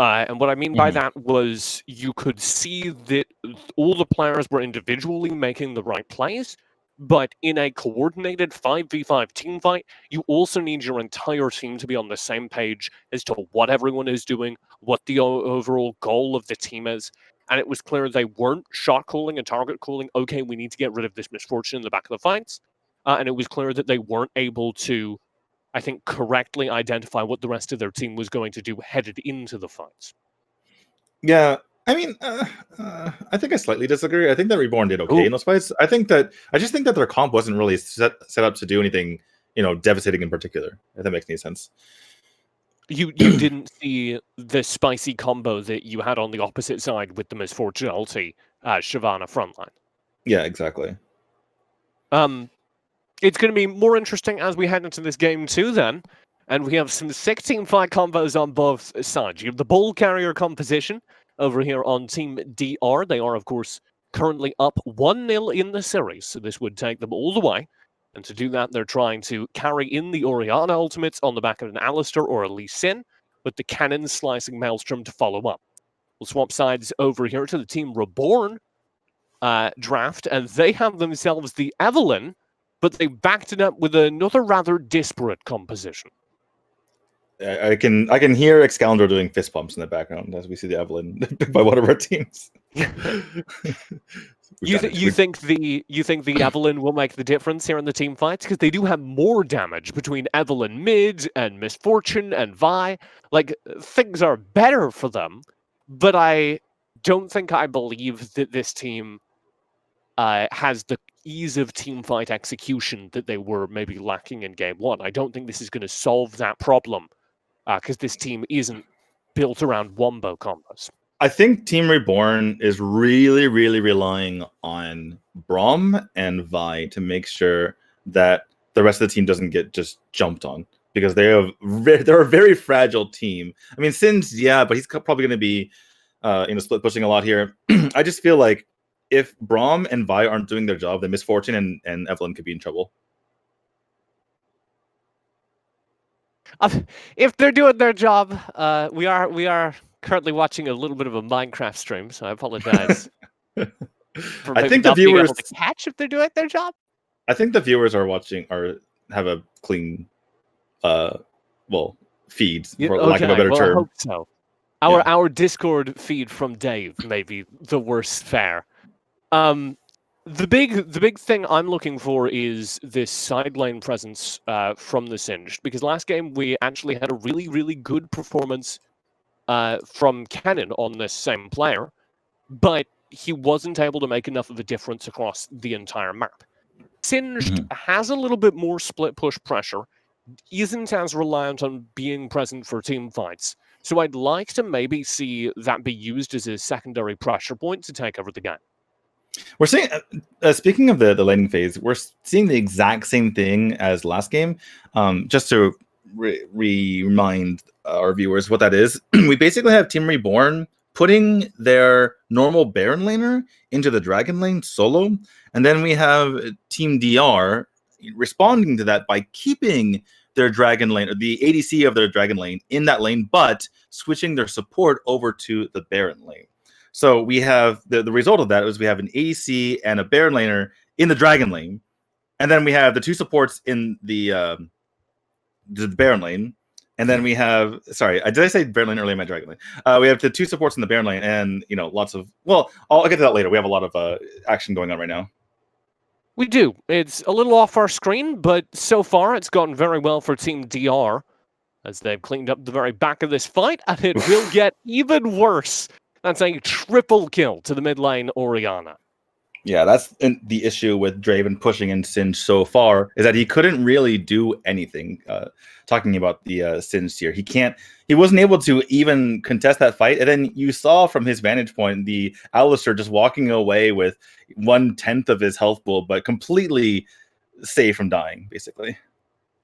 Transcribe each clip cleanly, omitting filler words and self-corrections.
And what I mean by that was you could see that all the players were individually making the right plays, but in a coordinated 5v5 team fight, you also need your entire team to be on the same page as to what everyone is doing, what the overall goal of the team is. And it was clear they weren't shot calling and target calling, okay, we need to get rid of this misfortune in the back of the fights. And it was clear that they weren't able to, I think, correctly identify what the rest of their team was going to do headed into the fights. Yeah, I mean, I think I slightly disagree. I think that Reborn did okay in those fights. I just think that their comp wasn't really set up to do anything, devastating in particular, if that makes any sense. You didn't see the spicy combo that you had on the opposite side with the Misfortune ulti, Shyvana frontline. Yeah, exactly. It's going to be more interesting as we head into this game too then. And we have some 16 fight combos on both sides. You have the ball carrier composition over here on Team DR. They are, of course, currently up 1-0 in the series. So this would take them all the way. And to do that, they're trying to carry in the Orianna ultimates on the back of an Alistar or a Lee Sin, with the cannon slicing Maelstrom to follow up. We'll swap sides over here to the Team Reborn draft, and they have themselves the Evelynn, but they backed it up with another rather disparate composition. I can hear Excalibur doing fist pumps in the background as we see the Evelynn picked by one of our teams. You think the Evelynn will make the difference here in the team fights? Because they do have more damage between Evelynn mid and Misfortune and Vi. Like, things are better for them, but I don't think I believe that this team has the ease of team fight execution that they were maybe lacking in game one. I don't think this is going to solve that problem because this team isn't built around wombo combos. I think Team Reborn is really, really relying on Braum and Vi to make sure that the rest of the team doesn't get just jumped on, because they're a very fragile team. I mean, Sin's, yeah, but he's probably going to be split pushing a lot here. I just feel like if Braum and Vi aren't doing their job, then Misfortune and Evelynn could be in trouble. If they're doing their job, we are currently watching a little bit of a Minecraft stream, so I apologize. I think the viewers to catch if they're doing their job. I think the viewers are watching or have a clean, feeds for lack of a better term. I hope so. Our Discord feed from Dave may be the worst fare. The big thing I'm looking for is this side lane presence from the Singed, because last game we actually had a really, really good performance from Cannon on this same player, but he wasn't able to make enough of a difference across the entire map. Singed has a little bit more split push pressure, isn't as reliant on being present for team fights, so I'd like to maybe see that be used as a secondary pressure point to take over the game. We're seeing, speaking of the laning phase, we're seeing the exact same thing as last game. Just to remind our viewers what that is, we basically have Team Reborn putting their normal Baron laner into the Dragon lane solo, and then we have Team DR responding to that by keeping their Dragon lane, or the ADC of their Dragon lane, in that lane, but switching their support over to the Baron lane. So we have the result of that is we have an ADC and a Baron laner in the Dragon lane, and then we have the two supports in the Baron lane, and then we have did I say Baron lane earlier in my Dragon lane? We have the two supports in the Baron lane, and lots of I'll get to that later. We have a lot of action going on right now. We do. It's a little off our screen, but so far it's gone very well for Team DR as they've cleaned up the very back of this fight, and it will get even worse. That's a triple kill to the mid lane Orianna. Yeah, that's the issue with Draven pushing in Singed so far, is that he couldn't really do anything. Talking about the Singed here, he wasn't able to even contest that fight. And then you saw from his vantage point the Alistar just walking away with 1/10 of his health pool, but completely safe from dying, basically.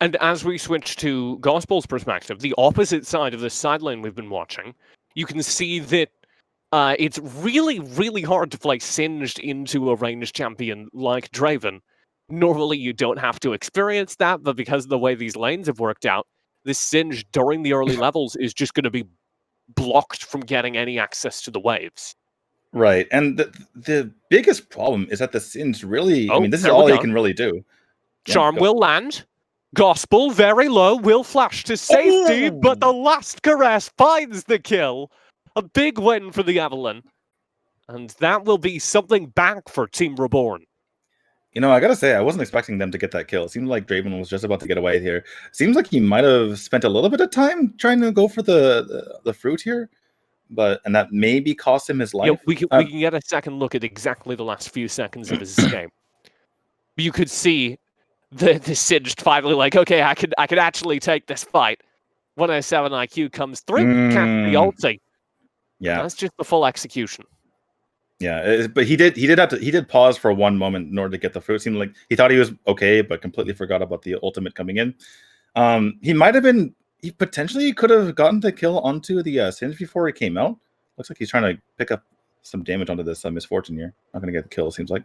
And as we switch to Gospel's perspective, the opposite side of this side lane we've been watching, you can see that it's really, really hard to play Singed into a ranged champion like Draven. Normally, you don't have to experience that, but because of the way these lanes have worked out, this Singed during the early levels is just going to be blocked from getting any access to the waves. Right, and the biggest problem is that the Sins really... I mean, this is there we all he go. can really do. Yeah, Charm go. will land. Gospel, very low, will flash to safety, but the last caress finds the kill. A big win for the Evelyn. And that will be something back for Team Reborn. You know, I gotta say, I wasn't expecting them to get that kill. It seemed like Draven was just about to get away here. Seems like he might have spent a little bit of time trying to go for the fruit here, and that maybe cost him his life. Yeah, we can get a second look at exactly the last few seconds of his game. You could see the Singed finally like, okay, I could actually take this fight. 107 IQ comes through, catch the ulti. Yeah, that's just the full execution. Yeah, but he did pause for one moment in order to get the fruit. It seemed like he thought he was okay, but completely forgot about the ultimate coming in. He potentially could have gotten the kill onto the Singed before he came out. Looks like he's trying to pick up some damage onto this misfortune here. Not going to get the kill, it seems like.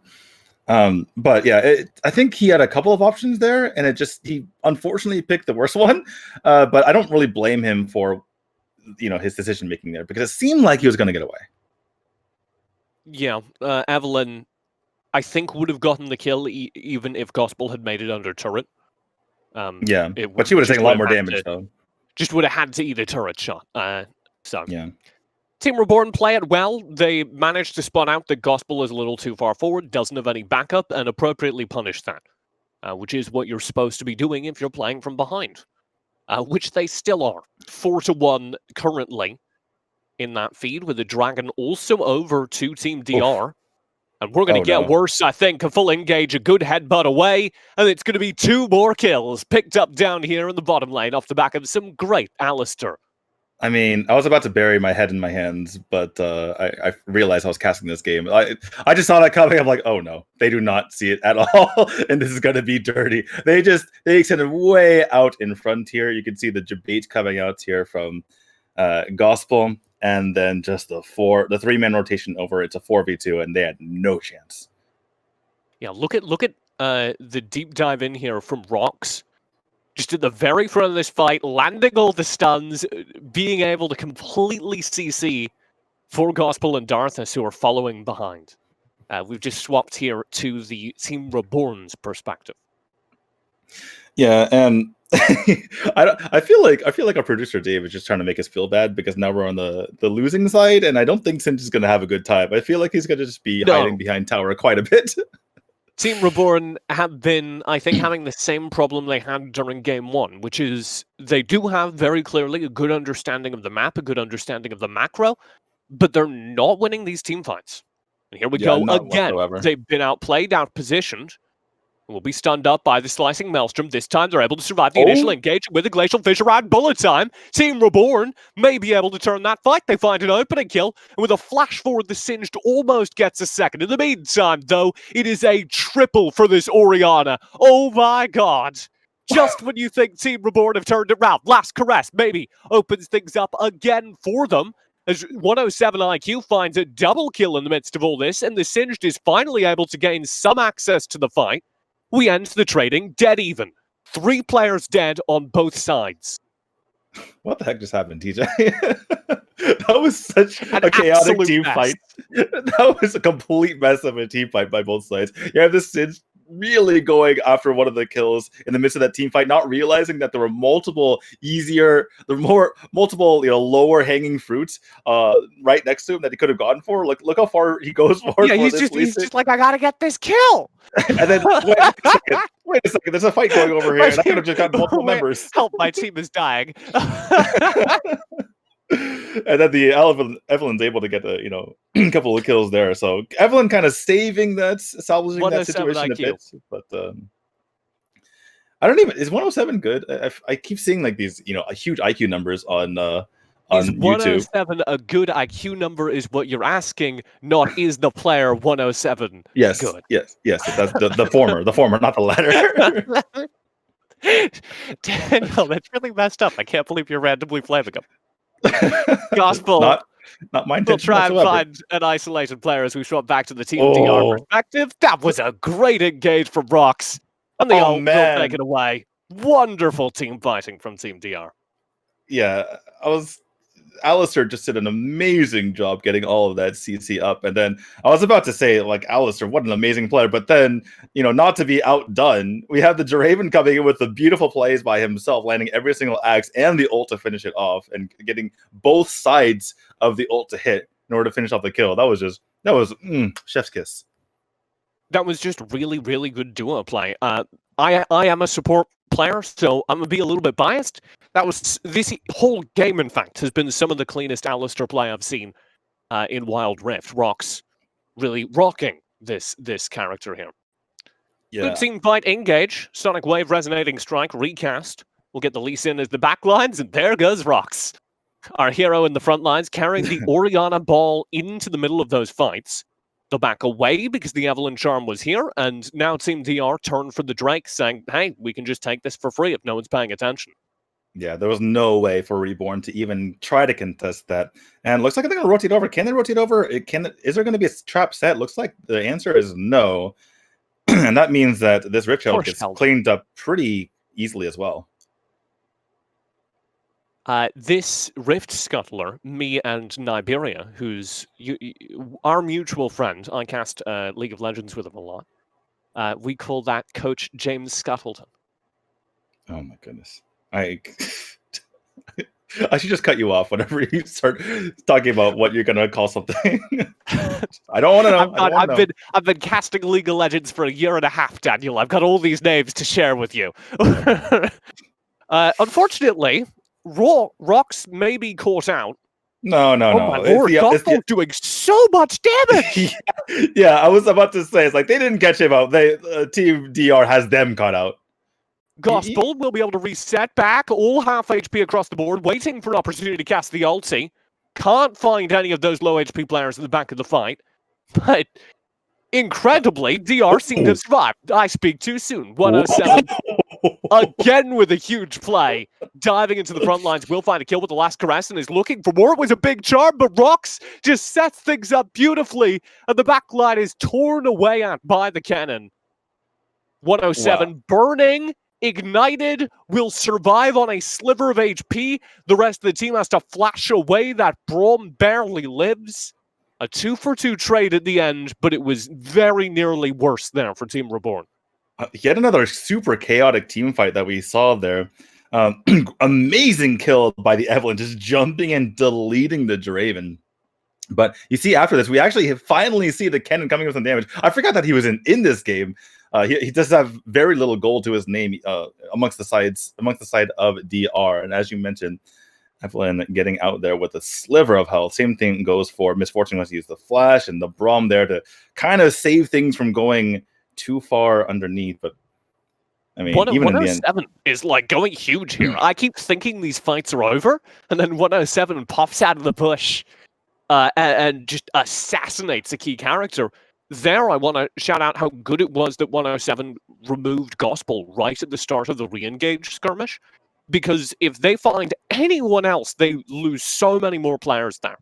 But yeah, I think he had a couple of options there, and he unfortunately picked the worst one. But I don't really blame him for his decision making there, because it seemed like he was going to get away. Yeah, Evelyn, I think, would have gotten the kill even if Gospel had made it under turret. Yeah, but she would have taken a lot more damage, though. Just would have had to eat a turret shot. So yeah. Team Reborn play it well. They managed to spot out that Gospel is a little too far forward, doesn't have any backup, and appropriately punish that, which is what you're supposed to be doing if you're playing from behind, which they still are. 4-1 currently in that feed, with the Dragon also over to Team DR. Oof. And we're going to get worse, I think. A full engage, a good headbutt away, and it's going to be 2 more kills picked up down here in the bottom lane off the back of some great Alistair. I mean, I was about to bury my head in my hands, but I realized I was casting this game. I just saw that coming. I'm like, oh no, they do not see it at all, and this is going to be dirty. They extended way out in front here. You can see the debate coming out here from Gospel. And then just the 3-man rotation over. It's a 4v2, and they had no chance. Yeah, look at the deep dive in here from Rox. Just at the very front of this fight, landing all the stuns, being able to completely CC for Gospel and Darthus, who are following behind. We've just swapped here to the Team Reborn's perspective. Yeah, and I feel like our producer Dave is just trying to make us feel bad, because now we're on the losing side, and I don't think Singe is going to have a good time. I feel like he's going to just be hiding behind tower quite a bit. Team Reborn have been, I think, having the same problem they had during Game 1, which is they do have very clearly a good understanding of the map, a good understanding of the macro, but they're not winning these team fights. And here we go again. Whatsoever. They've been outplayed, outpositioned. Will be stunned up by the slicing Maelstrom. This time they're able to survive the initial engage with a Glacial Fissure and bullet time. Team Reborn may be able to turn that fight. They find an opening kill, and with a flash forward, the Singed almost gets a second. In the meantime, though, it is a triple for this Orianna. Oh my god. Just when you think Team Reborn have turned it around, last caress maybe opens things up again for them, as 107 IQ finds a double kill in the midst of all this, and the Singed is finally able to gain some access to the fight. We end the trading dead even. 3 players dead on both sides. What the heck just happened, TJ? That was such a chaotic team fight. That was a complete mess of a team fight by both sides. You have this Singe really going after one of the kills in the midst of that team fight, not realizing that there were multiple lower hanging fruits right next to him that he could have gone for. Look how far he goes for. Yeah, he's just like, I gotta get this kill. And then wait a second, there's a fight going over here, and I could have just gotten multiple members. Help, my team is dying. And then the Evelyn's able to get a couple of kills there. So Evelyn kind of salvaging that situation a bit. But I don't even, is 107 good? I keep seeing like these huge IQ numbers on is YouTube. 107 a good IQ number is what you're asking, not is the player 107 yes, good? Yes. That's the former, not the latter. Daniel, that's really messed up. I can't believe you're randomly flaming him. Gospel. Not my intention. We'll try whatsoever. and find an isolated player as we swap back to the Team DR perspective. That was a great engage from Rox. And they all take it away. Wonderful team fighting from Team DR. Yeah, Alistair just did an amazing job getting all of that CC up. And then I was about to say, like, Alistair, what an amazing player. But then, not to be outdone, we have the Draven coming in with the beautiful plays by himself, landing every single axe and the ult to finish it off and getting both sides of the ult to hit in order to finish off the kill. That was chef's kiss. That was just really, really good duo play. I am a support player, so I'm going to be a little bit biased. This whole game, in fact, has been some of the cleanest Alistair play I've seen in Wild Rift. Rox really rocking this character here. Yeah. Good team fight, engage. Sonic Wave, Resonating Strike, recast. We'll get the Lee Sin as the backlines, and there goes Rox. Our hero in the front lines, carrying the Orianna ball into the middle of those fights. They'll back away because the Evelyn Charm was here, and now Team DR turned for the Drake, saying, hey, we can just take this for free if no one's paying attention. Yeah, there was no way for Reborn to even try to contest that. And looks like they're going to rotate over. Can they rotate over? Is there going to be a trap set? Looks like the answer is no. And that means that this Rift Shell gets cleaned up pretty easily as well. This Rift Scuttler, me and Niberia, who's our mutual friend, I cast League of Legends with him a lot. We call that Coach James Scuttleton. Oh my goodness. I should just cut you off whenever you start talking about what you're going to call something. I don't want to know. I've been casting League of Legends for a year and a half, Daniel. I've got all these names to share with you. Unfortunately, Rox may be caught out. No. My lord, Gospel's doing so much damage! Yeah, I was about to say, it's like they didn't catch him out. Team DR has them caught out. Gospel will be able to reset back, all half HP across the board, waiting for an opportunity to cast the ulti. Can't find any of those low HP players in the back of the fight. But incredibly, DR seemed to survive. I speak too soon. 107. Again with a huge play. Diving into the front lines. Will find a kill with the last caress and is looking for more. It was a big charm, but Rox just sets things up beautifully. And the back line is torn away at by the cannon. 107 burning. Ignited, will survive on a sliver of HP. The rest of the team has to flash away. That Brawl barely lives. A 2-for-2 trade at the end, but it was very nearly worse there for Team Reborn. Yet another super chaotic team fight that we saw there. Amazing kill by the Evelyn, just jumping and deleting the Draven. But you see, after this, we actually finally see the Kennen coming with some damage. I forgot that he was in this game. He does have very little gold to his name amongst the side of DR. And as you mentioned, Evelyn getting out there with a sliver of health. Same thing goes for Misfortune. Wants to use the flash and the Brawl there to kind of save things from going too far underneath. But I mean, even in the end, is like going huge here. I keep thinking these fights are over, and then 107 pops out of the bush and just assassinates a key character. There, I want to shout out how good it was that 107 removed Gospel right at the start of the re-engage skirmish. Because if they find anyone else, they lose so many more players there.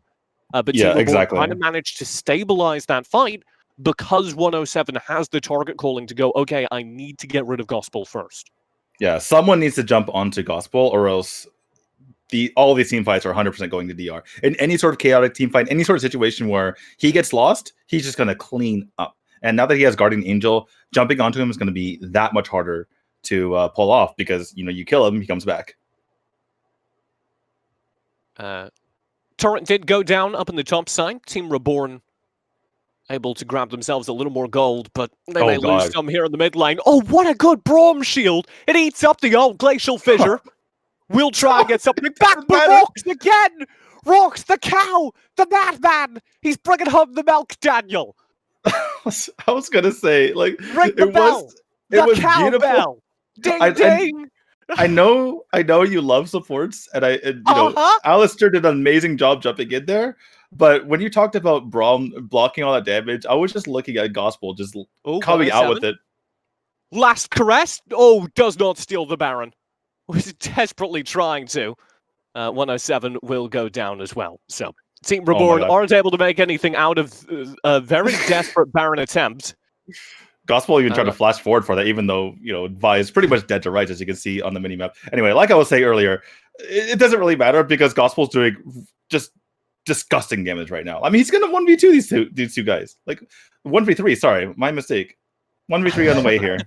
But yeah, exactly. kind of managed to stabilize that fight because 107 has the target calling to go, okay, I need to get rid of Gospel first. Yeah, someone needs to jump onto Gospel or else all of these team fights are 100% going to DR. In any sort of chaotic team fight, any sort of situation where he gets lost, he's just going to clean up. And now that he has Guardian Angel, jumping onto him is going to be that much harder to pull off because, you kill him, he comes back. Torrent did go down up in the top side. Team Reborn able to grab themselves a little more gold, but they may lose some here in the mid lane. Oh, what a good Brawl shield! It eats up the old Glacial Fissure. We'll try and get something back, but Rox again! Rox, the cow! The madman! He's bringing home the milk, Daniel! I was going to say, like, ring the bell! It was cow beautiful. Bell! Ding, ding! I know you love supports, and Alistair did an amazing job jumping in there, but when you talked about Brawl blocking all that damage, I was just looking at Gospel, just coming out with it. Last caress? Does not steal the Baron. Was desperately trying to. 107 will go down as well. So, Team Reborn aren't able to make anything out of a very desperate Baron attempt. Gospel even tried to flash forward for that, even though, Vi is pretty much dead to rights, as you can see on the minimap. Anyway, like I was saying earlier, it doesn't really matter because Gospel's doing just disgusting damage right now. I mean, he's gonna 1v2 these two guys. Like 1v3, sorry, my mistake. 1v3 on the way here.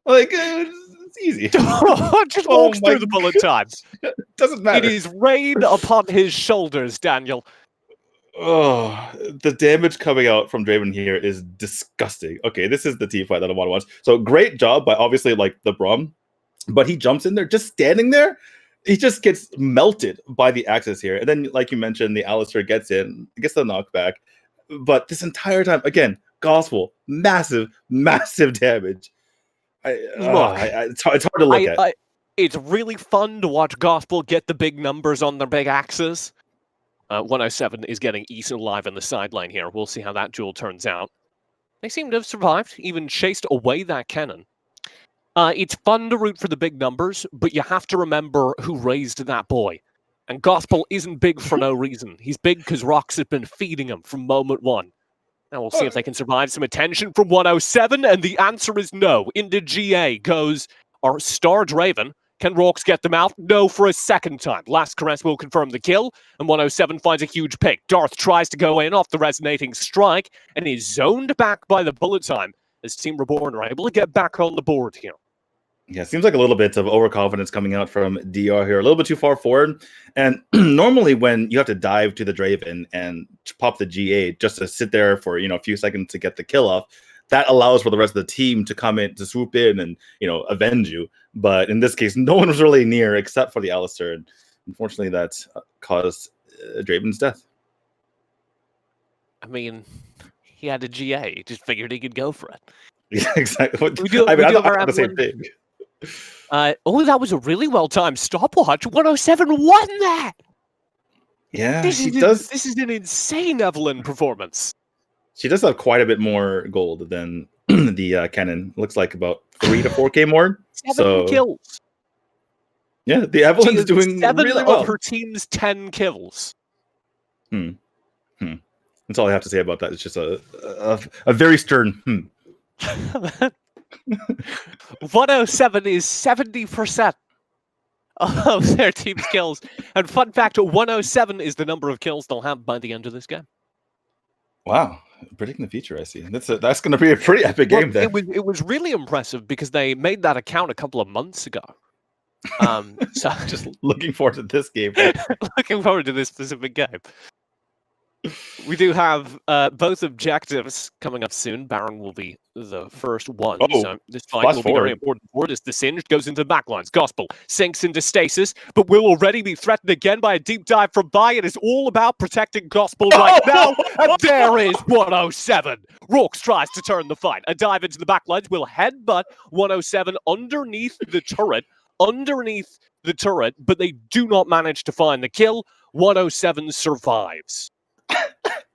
Like it's easy. Just walks through the bullet time. Doesn't matter. It is rain upon his shoulders, Daniel. Oh, the damage coming out from Draven here is disgusting. Okay, this is the team fight that I want to watch. So great job by obviously like the Braum, but he jumps in there, just standing there. He just gets melted by the axis here. And then, like you mentioned, the Alistar gets in, gets the knockback. But this entire time, again, Gospel, massive, massive damage. It's hard to look at. It's really fun to watch Gospel get the big numbers on their big axes. 107 is getting eaten alive in the sideline here. We'll see how that duel turns out. They seem to have survived, even chased away that cannon. It's fun to root for the big numbers, but you have to remember who raised that boy. And Gospel isn't big for no reason. He's big because Rox has been feeding him from moment one. Now we'll see if they can survive some attention from 107, and the answer is no. Into GA goes our star Draven. Can Rox get them out? No, for a second time. Last Caress will confirm the kill, and 107 finds a huge pick. Darth tries to go in off the resonating strike, and is zoned back by the bullet time, as Team Reborn are able to get back on the board here. Yeah, seems like a little bit of overconfidence coming out from DR here. A little bit too far forward. And normally when you have to dive to the Draven and pop the GA just to sit there for, a few seconds to get the kill off, that allows for the rest of the team to come in, to swoop in and, avenge you. But in this case, no one was really near except for the Alistar. And unfortunately, that caused Draven's death. I mean, he had a GA. He just figured he could go for it. Yeah, exactly. I thought the same thing. That was a really well-timed stopwatch. 107 won that! Yeah, This is an insane Evelyn performance. She does have quite a bit more gold than the cannon. Looks like about 3 to 4K more. 7 kills. Yeah, the Evelyn's doing 7 really well. Of her team's 10 kills. That's all I have to say about that. It's just a very stern 107 is 70% of their team's kills. And fun fact, 107 is the number of kills they'll have by the end of this game. Wow. Predicting the future, I see. That's going to be a pretty epic game then. It was really impressive because they made that account a couple of months ago. So just looking forward to this game. Looking forward to this specific game. We do have both objectives coming up soon. Baron will be the first one. So this fight will be very important for it as the Singed goes into the backlines. Gospel sinks into stasis, but will already be threatened again by a deep dive from Bai. It is all about protecting Gospel right now. And there is 107. Rox tries to turn the fight. A dive into the backlines will headbutt 107 underneath the turret. But they do not manage to find the kill. 107 survives.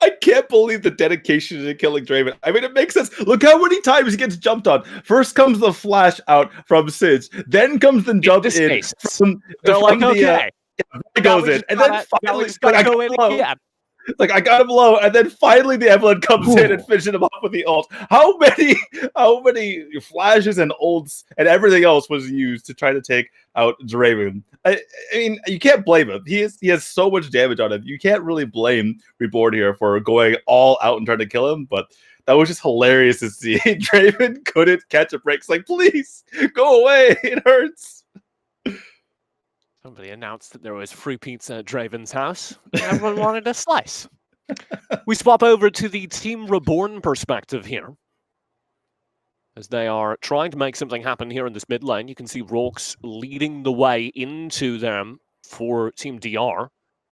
I can't believe the dedication to killing Draven. I mean, it makes sense. Look how many times he gets jumped on. First comes the flash out from Sidge. Then comes the jump in. They're like, okay. He goes in. And then finally, I got him low. And then finally the Evelyn comes in and finishes him off with the ult. How many flashes and ults and everything else was used to try to take out Draven? I mean, you can't blame him. He has so much damage on him. You can't really blame Reborn here for going all out and trying to kill him, but that was just hilarious to see. Draven couldn't catch a break. It's like, please, go away. It hurts. Somebody announced that there was free pizza at Draven's house. Everyone wanted a slice. We swap over to the Team Reborn perspective here, as they are trying to make something happen here in this mid lane. You can see Rox leading the way into them for Team DR.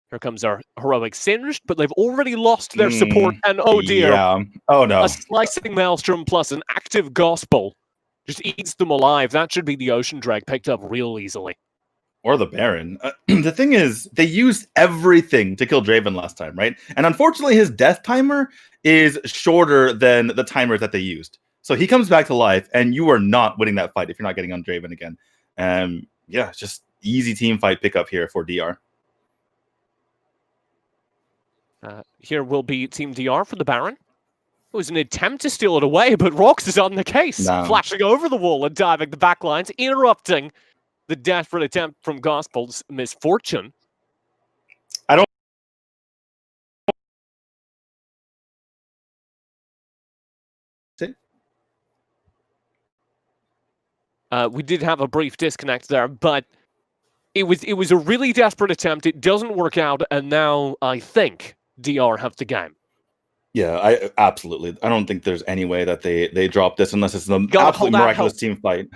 Here comes our heroic Singed, but they've already lost their support, and oh dear. Yeah. Oh no. A slicing Maelstrom plus an active Gospel just eats them alive. That should be the Ocean Drag picked up real easily. Or the Baron. The thing is, they used everything to kill Draven last time, right? And unfortunately, his death timer is shorter than the timer that they used. So he comes back to life, and you are not winning that fight if you're not getting on Draven again. Yeah, just easy team fight pickup here for DR. Here will be Team DR for the Baron. It was an attempt to steal it away, but Rox is on the case, flashing over the wall and diving the backlines, interrupting the desperate attempt from Gospel's misfortune. I don't. We did have a brief disconnect there, but it was a really desperate attempt. It doesn't work out, and now I think DR have the game. Yeah, I absolutely. I don't think there's any way that they drop this unless it's an absolutely miraculous team fight.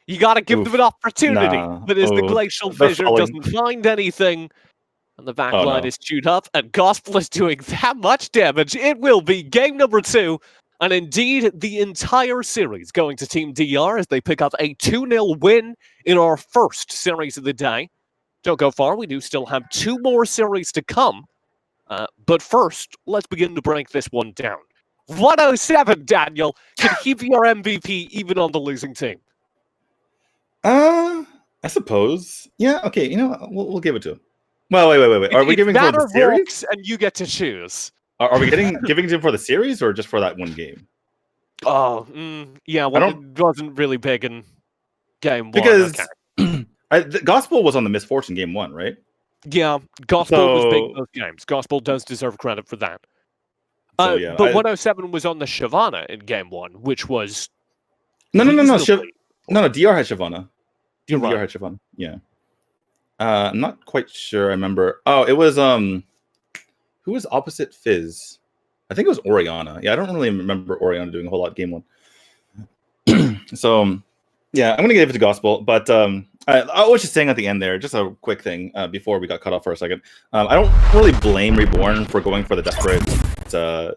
You got to give them an opportunity. But as the Glacial Fissure doesn't find anything, and the back line is chewed up, and Gospel is doing that much damage, it will be game number 2. And indeed, the entire series going to Team DR as they pick up a 2-0 win in our first series of the day. Don't go far. We do still have 2 more series to come. But first, let's begin to break this one down. 107, Daniel. Can he be our MVP even on the losing team? I suppose. Yeah, okay. You know, we'll give it to him. Well, wait. Are we giving for the series? And you get to choose. Are we giving to him for the series or just for that one game? Oh, yeah. Well, it wasn't really big in game 1. Because the Gospel was on the misfortune game 1, right? Yeah, Gospel was big in both games. Gospel does deserve credit for that. But 107 was on the Shyvana in game 1, which was No. DR had Shyvana. You're right. DR had Shyvana. Yeah. I'm not quite sure. I remember. Oh, it was who was opposite Fizz? I think it was Oriana. Yeah, I don't really remember Oriana doing a whole lot game 1. So, yeah, I'm gonna give it to Gospel. But I was just saying at the end there, just a quick thing before we got cut off for a second. I don't really blame Reborn for going for the desperate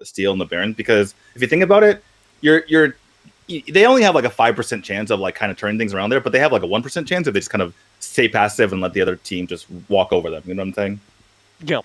steal in the Baron, because if you think about it, they only have like a 5% chance of like kind of turning things around there, but they have like a 1% chance if they just kind of stay passive and let the other team just walk over them. You know what I'm saying? Yeah.